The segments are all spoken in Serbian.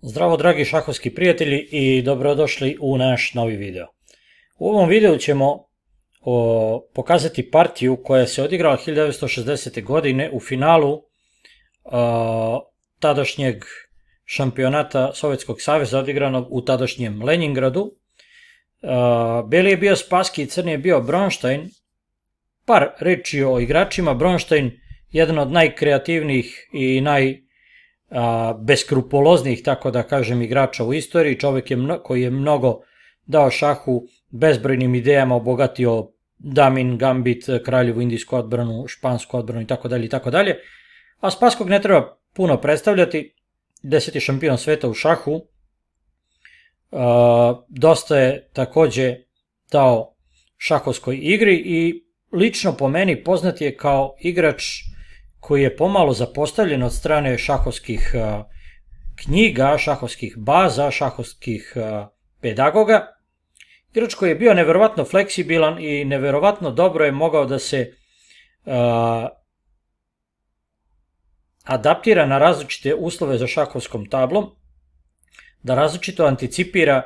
Zdravo dragi šahovski prijatelji i dobrodošli u naš novi video. U ovom videu ćemo pokazati partiju koja se odigrala 1960. godine u finalu tadašnjeg šampionata Sovjetskog saveza odigranog u tadašnjem Leningradu. Beli je bio Spassky i crni je bio Bronstein. Par reči o igračima. Bronstein, jedan od najkreativnijih i najbeskrupuloznijih, tako da kažem, igrača u istoriji, čovjek koji je mnogo dao šahu, bezbrojnim idejama obogatio Damin, Gambit, Kraljevu indijsku odbranu, špansku odbranu itd. A Spasskog ne treba puno predstavljati, 10. šampion sveta u šahu, dosta je takođe dao šahovskoj igri i lično po meni poznat je kao igrač koji je pomalo zapostavljen od strane šahovskih knjiga, šahovskih baza, šahovskih pedagoga. Igrač koji je bio neverovatno fleksibilan i neverovatno dobro je mogao da se adaptira na različite uslove za šahovskom tablom, da različito anticipira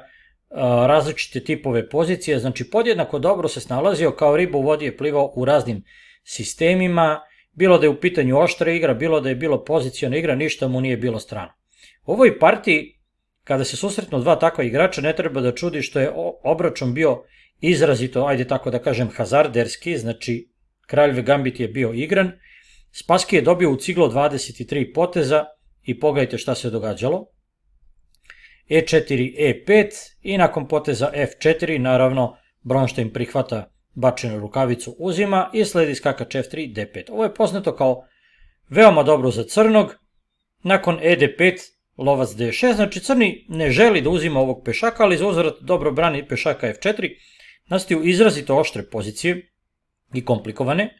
različite tipove pozicije, znači podjednako dobro se snalazio, kao riba u vodi je plivao u raznim sistemima, bilo da je u pitanju oštra igra, bilo da je bilo poziciona igra, ništa mu nije bilo strano. U ovoj partiji, kada se susretnu dva takva igrača, ne treba da čudi što je obračun bio izrazito, ajde tako da kažem, hazarderski, znači Kraljev Gambit je bio igran, Spassky je dobio u ciglo 23 poteza i pogledajte šta se događalo. E4, E5 i nakon poteza F4, naravno, Bronstein prihvata bačenu rukavicu, uzima i sledi skakač F3, D5. Ovo je poznato kao veoma dobro za crnog. Nakon ED5, lovac D6, znači crni ne želi da uzima ovog pešaka, ali za uzvrat dobro brani pešaka F4. Nastaju izrazito oštre pozicije i komplikovane.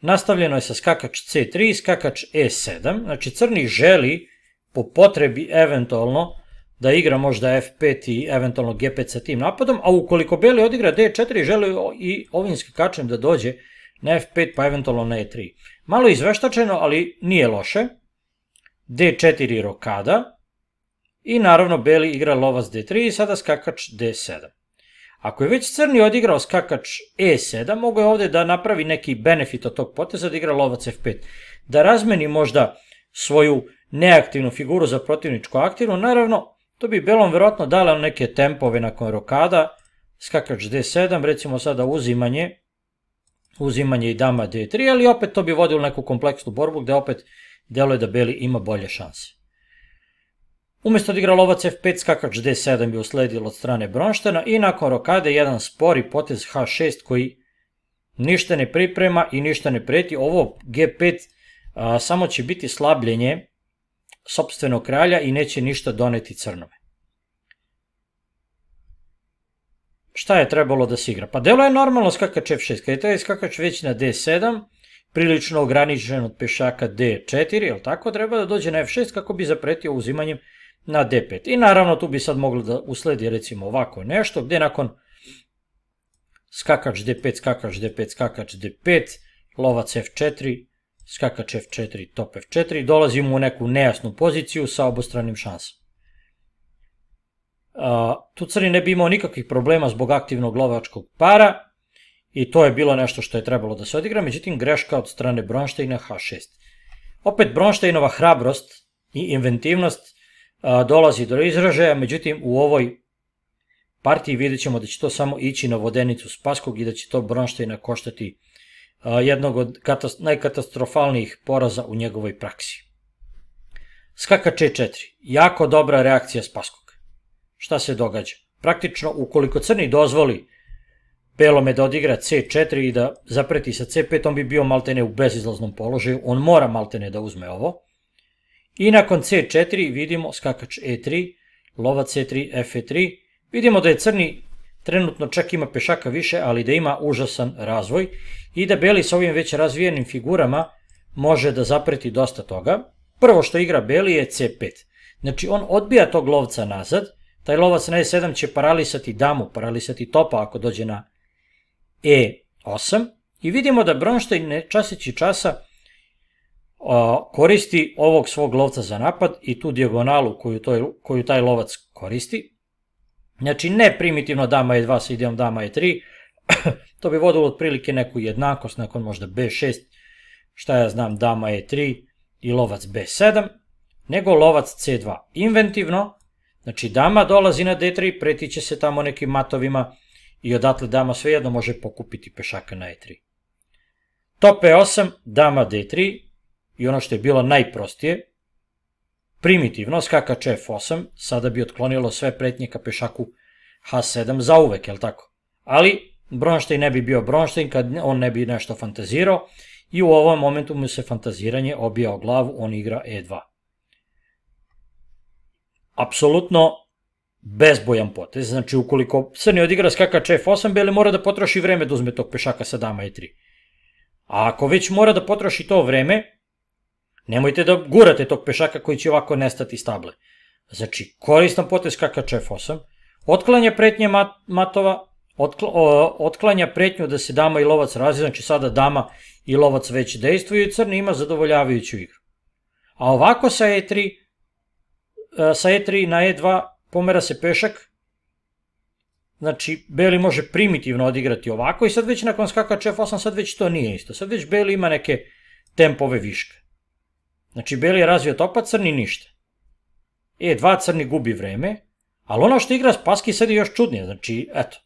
Nastavljeno je sa skakač C3, skakač E7, znači crni želi po potrebi eventualno da igra možda F5 i eventualno G5 sa tim napadom, a ukoliko beli odigra D4, želi i ovim skakačem da dođe na F5 pa eventualno na E3. Malo izveštačeno, ali nije loše. D4 rokada i naravno beli igra lovac D3 i sada skakač D7. Ako je već crni odigrao skakač E7, mogo je ovde da napravi neki benefit od tog poteza, da igra lovac F5, da razmeni možda svoju neaktivnu figuru za protivničku aktivnu. Naravno, to bi belom verovatno dalo neke tempove nakon rokada, skakač D7, recimo sada uzimanje i dama D3, ali opet to bi vodilo neku kompleksnu borbu gde opet deluje da beli ima bolje šanse. Umesto da igra lovac F5, skakač D7 bi usledilo od strane Bronsteina i nakon rokade jedan spori potez H6 koji ništa ne priprema i ništa ne preti. Ovo G5 samo će biti slabljenje sopstvenog kralja i neće ništa doneti crnome. Šta je trebalo da se igra? Pa delo je normalno skakač F6, kada je taj skakač već na D7, prilično ograničen od pešaka D4, jel tako, treba da dođe na F6 kako bi zapretio uzimanjem na D5. I naravno tu bi sad moglo da usledi recimo ovako nešto, gde nakon skakač D5, skakač D5, skakač D5, lovac F4, skakač F4, top F4, dolazimo u neku nejasnu poziciju sa obostranim šansama. Tu crni ne bi imao nikakvih problema zbog aktivnog lovačkog para i to je bilo nešto što je trebalo da se odigra, međutim greška od strane Bronsteina H6. Opet Bronsteinova hrabrost i inventivnost dolazi do izražaja, međutim u ovoj partiji vidjet ćemo da će to samo ići na vodenicu Spasskog i da će to Bronsteina koštati jednog od najkatastrofalnijih poraza u njegovoj praksi. Skakač E4, jako dobra reakcija Spasskog. Šta se događa? Praktično, ukoliko crni dozvoli belome da odigra C4 i da zapreti sa C5, on bi bio maltene u bezizlaznom položaju, on mora maltene da uzme ovo. I nakon C4 vidimo skakač E3, lovac C3, F3, vidimo da je crni trenutno čak ima pešaka više, ali da ima užasan razvoj i da beli sa ovim već razvijenim figurama može da zapreti dosta toga. Prvo što igra beli je C5. Znači on odbija tog lovca nazad, taj lovac na E7 će paralisati damu, paralisati topa ako dođe na E8 i vidimo da Bronstein ne časeći časa koristi ovog svog lovca za napad i tu dijagonalu koju taj lovac koristi. Znači ne primitivno dama e2 sa idejom dama e3, to bi vodilo otprilike neku jednakost nakon možda b6, šta ja znam, dama e3 i lovac b7, nego lovac c2. Inventivno, znači dama dolazi na d3, pretiće se tamo nekim matovima i odatle dama svejedno može pokupiti pešaka na e3. Top e8, dama d3 i ono što je bilo najprostije, primitivno, skakač f8, sada bi otklonilo sve pretnje ka pešaku h7 zauvek, jel tako? Ali Bronštajn ne bi bio Bronštajn kad on ne bi nešto fantazirao i u ovom momentu mu se fantaziranje obija o glavu, on igra e2. Apsolutno bezbojan potez, znači ukoliko crni odigra skakač f8, beli mora da potroši vreme da uzme tog pešaka sa dama e3. A ako već mora da potroši to vreme, nemojte da gurate tog pešaka koji će ovako nestati iz table. Znači, koristan potez skakač f8, otklanja pretnje matova, otklanja pretnju da se dama i lovac razviju, znači sada dama i lovac već dejstvuju i crni ima zadovoljavajuću igru. A ovako sa e3 na e2 pomera se pešak, znači beli može primitivno odigrati ovako i sad već nakon skakač f8 sad već to nije isto, sad već beli ima neke tempove viške. Znači beli je razvio topa, crni ništa. e2 crni gubi vreme, ali ono što igra Spassky sad je još čudnije, znači eto,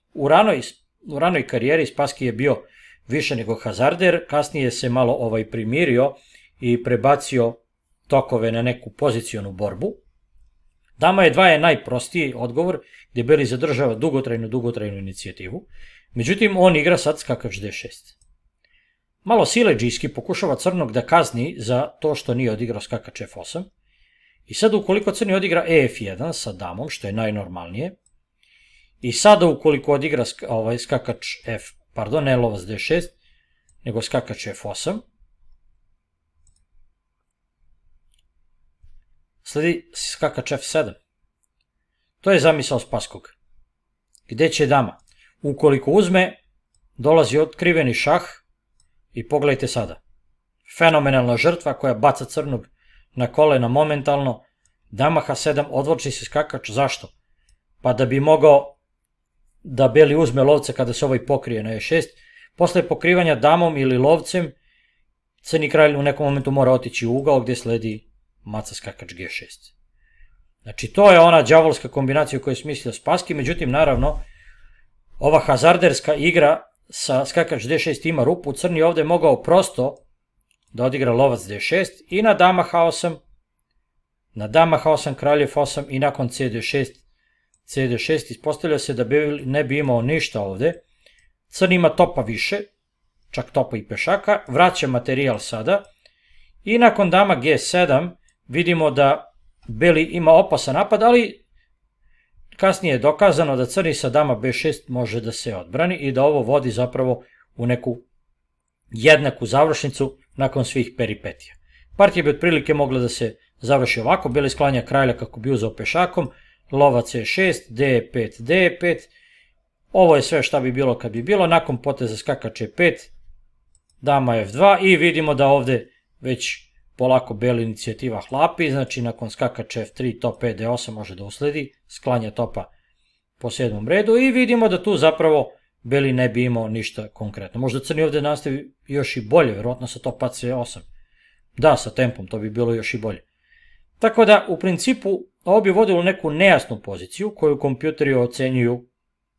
u ranoj karijeri Spassky je bio više nego hazarder, kasnije se malo primirio i prebacio tokove na neku pozicionu borbu. Dama e2 je najprostiji odgovor gdje beli zadržava dugotrajnu inicijativu, međutim on igra sad skakač d6. Malo siledžijski pokušava crnog da kazni za to što nije odigrao skakač f8 i sad ukoliko crni odigra ef1 sa damom, što je najnormalnije, i sada ukoliko odigra skakač ne lovac d6, nego skakač f8, sledi skakač f7. To je zamisao Spasskog. Gde će dama? Ukoliko uzme, dolazi otkriveni šah i pogledajte sada. Fenomenalna žrtva koja baca crnog na kolena momentalno. Dama h7, odvlači se skakač. Zašto? Pa da bi mogao da beli uzme lovce kada se ovaj pokrije na e6. Posle pokrivanja damom ili lovcem, crni kralj u nekom momentu mora otići u ugao gdje sledi maca skakač g6. Znači to je ona đavolska kombinacija koju je smislio Spassky, međutim naravno ova hazarderska igra sa skakač d6 ima rupu, crni ovdje mogao prosto da odigra lovac d6 i na dama h8, kralj f8 i nakon cd6 ispostavlja se da ne bi imao ništa ovdje, crni ima topa više, čak topa i pešaka, vraća materijal sada i nakon dama g7 vidimo da beli ima opasan napad, ali kasnije je dokazano da crni sa dama b6 može da se odbrani i da ovo vodi zapravo u neku jednaku završnicu nakon svih peripetija. Partija bi otprilike mogla da se završi ovako, beli sklanja kralja kako bi uzeo pešakom, lovac e6, d5, d5, ovo je sve šta bi bilo kad bi bilo, nakon poteza skakač e5, dama f2 i vidimo da ovdje već polako beli inicijativa hlapi, znači nakon skakač f3 top e d8 može da usledi, sklanja topa po 7. redu i vidimo da tu zapravo beli ne bi imao ništa konkretno. Možda crni ovdje nastavi još i bolje, verovatno sa topa c8. Da, sa tempom, to bi bilo još i bolje. Tako da, u principu, ovo bi vodilo neku nejasnu poziciju koju kompjuteri ocenjuju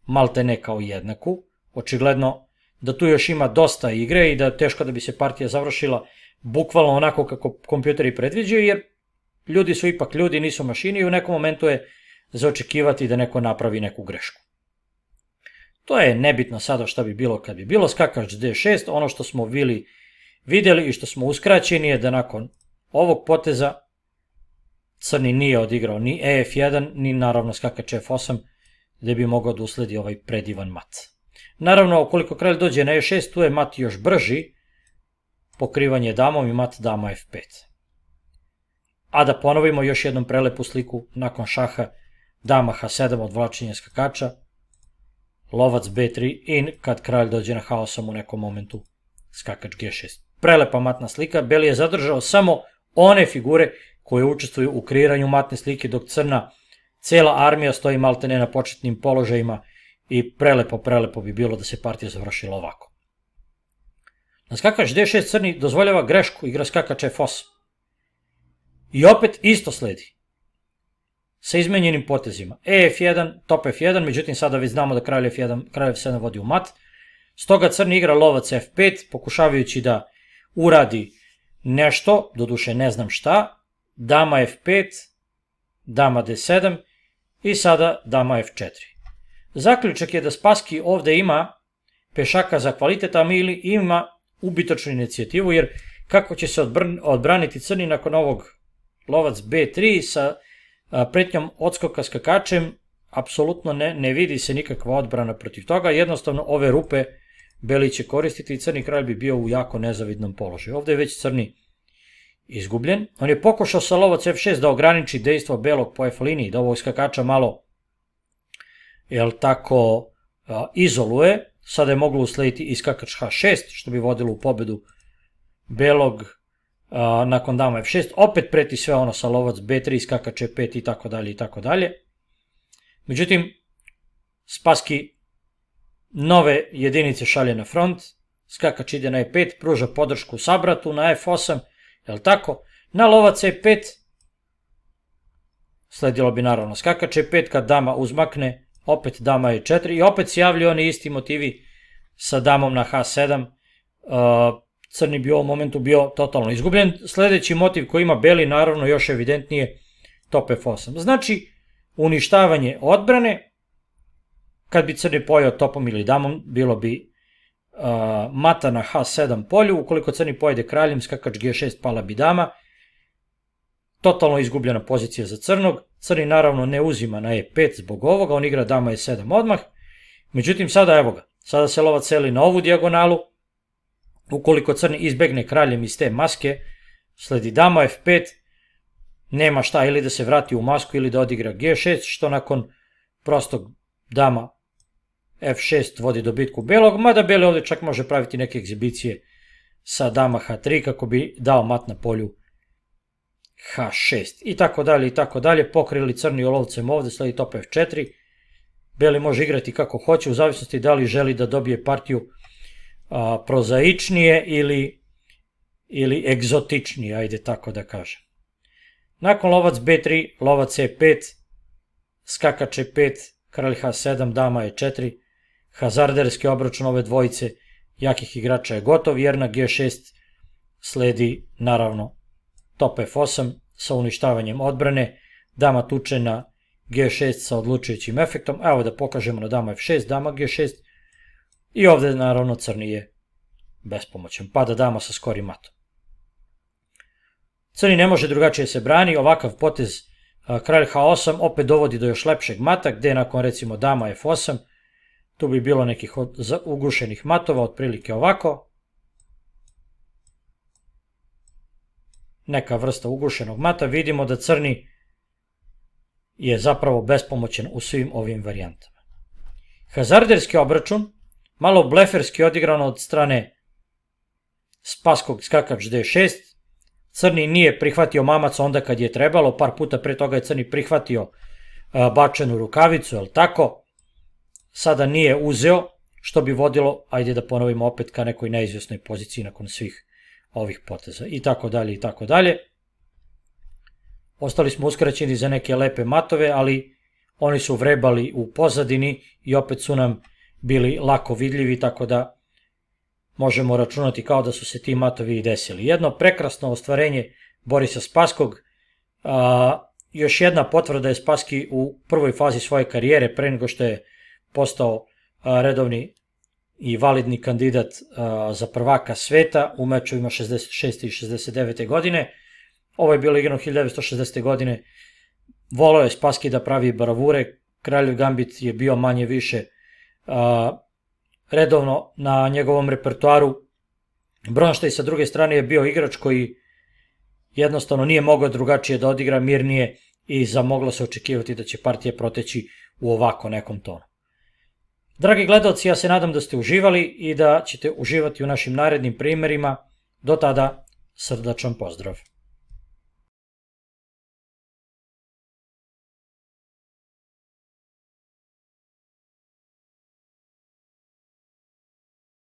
malte ne kao jednaku. Očigledno da tu još ima dosta igre i da teško da bi se partija završila bukvalno onako kako kompjuteri predviđaju, jer ljudi su ipak ljudi, nisu mašini i u nekom momentu je za očekivati da neko napravi neku grešku. To je nebitno sada šta bi bilo kad bi bilo, skakač d6, ono što smo vidjeli i što smo uskraćeni je da nakon ovog poteza crni nije odigrao ni ef1, ni naravno skakač f8, gdje bi mogao da usledi ovaj predivan mat. Naravno, ukoliko kralj dođe na e6, tu je mat još brži, pokrivanje damom i mat dama f5. A da ponovimo još jednom prelepu sliku nakon šaha, dama h7 odvlačenje skakača, lovac b3 i kad kralj dođe na h8 u nekom momentu skakač g6. prelepa matna slika. Beli je zadržao samo one figure koje učestvuju u kreiranju matne slike, dok crna cela armija stoji maltene na početnim položajima i prelepo bi bilo da se partija završila ovako. Na skakač D6 crni dozvoljava grešku, igra skakač F8. I opet isto sledi. Sa izmenjenim potezima. F1, top F1, međutim sada već znamo da kralj F7 vodi u mat. Stoga crni igra lovac F5, pokušavajući da uradi nešto, doduše ne znam šta. Dama F5, dama D7 i sada dama F4. Zaključak je da Spassky ovde ima pešaka za kvalitet, a Mili ima ubitačnu inicijativu, jer kako će se odbraniti crni nakon ovog lovac B3 sa pretnjom odskoka skakačem, apsolutno ne vidi se nikakva odbrana protiv toga, jednostavno ove rupe Beli će koristiti i crni kralj bi bio u jako nezavidnom položaju. Ovde je već crni izgubljen. On je pokušao sa lovac F6 da ograniči dejstvo belog po F liniji, da ovog skakača malo izoluje. Sada je moglo uslediti i skakač H6, što bi vodilo u pobedu belog nakon dama F6. Opet preti sve ono sa lovac B3, skakač E5 i tako dalje. Međutim, Spassky nove jedinice šalje na front, skakač ide na E5, pruža podršku sabratu na F8, na lovac E5 sledilo bi naravno skakač E5, kad dama uzmakne, opet dama E4 i opet se javljaju oni isti motivi sa damom na H7. Crni bi u ovom momentu bio totalno izgubljen. Sledeći motiv koji ima Beli, naravno još evidentnije, top F8. Znači, uništavanje odbrane. Kad bi crni pojeo topom ili damom, bilo bi mata na H7 polju. Ukoliko crni pojede kraljem, skakač G6, pala bi dama. Totalno izgubljena pozicija za crnog. Crni naravno ne uzima na E5 zbog ovoga, on igra dama E7 odmah. Međutim, sada evo ga, sada se lovac seli na ovu dijagonalu. Ukoliko crni izbegne kraljem iz te maske, sledi dama F5, nema šta ili da se vrati u masku ili da odigra G6, što nakon prostog dama F6 vodi do bitku belog, mada Beli ovde čak može praviti neke egzibicije sa dama H3 kako bi dao mat na polju H6 i tako dalje. Pokrili crni olovcem ovde, sledi top F4. Beli može igrati kako hoće u zavisnosti da li želi da dobije partiju prozaičnije ili egzotičnije, ajde tako da kažem. Nakon lovac B3, lovac E5, skakač E5, kralj H7, dama E4, hazarderski obračun ove dvojice jakih igrača je gotov, jer na G6 sledi naravno top F8 sa uništavanjem odbrane, dama tuče na G6 sa odlučujućim efektom, evo da pokažemo na dama F6, dama G6 i ovde naravno crni je bespomoćan, pada dama sa skorim matom. Crni ne može drugačije se brani, ovakav potez kralj H8 opet dovodi do još lepšeg mata, gde nakon recimo dama F8, tu bi bilo nekih ugušenih matova, otprilike ovako. Neka vrsta ugušenog mata, vidimo da crni je zapravo bespomoćen u svim ovim varijantama. Hazarderski obračun, malo bleferski odigrano od strane Spasskog, skakač D6, crni nije prihvatio mamac onda kad je trebalo, par puta pre toga je crni prihvatio bačenu rukavicu, jel tako? Sada nije uzeo, što bi vodilo, ajde da ponovimo opet, ka nekoj neizvjesnoj poziciji nakon svih ovih poteza i tako dalje. Ostali smo uskraćeni za neke lepe matove, ali oni su vrebali u pozadini i opet su nam bili lako vidljivi, tako da možemo računati kao da su se ti matovi i desili. Jedno prekrasno ostvarenje Borisa Spasskog, još jedna potvrda je Spassky u prvoj fazi svoje karijere, pre nego što je postao redovni i validni kandidat za prvaka sveta u mečovima 66. i 69. godine. Ovo je bilo igrano 1960. godine. Voleo je Spassky da pravi bravure, Kraljev gambit je bio manje više redovno na njegovom repertoaru. Bronštajn sa druge strane je bio igrač koji jednostavno nije mogao drugačije da odigra, mirnije, i moglo se očekivati da će partija proteći u ovako nekom tonu. Dragi gledalci, ja se nadam da ste uživali i da ćete uživati u našim narednim primerima, Do tada, srdačan pozdrav!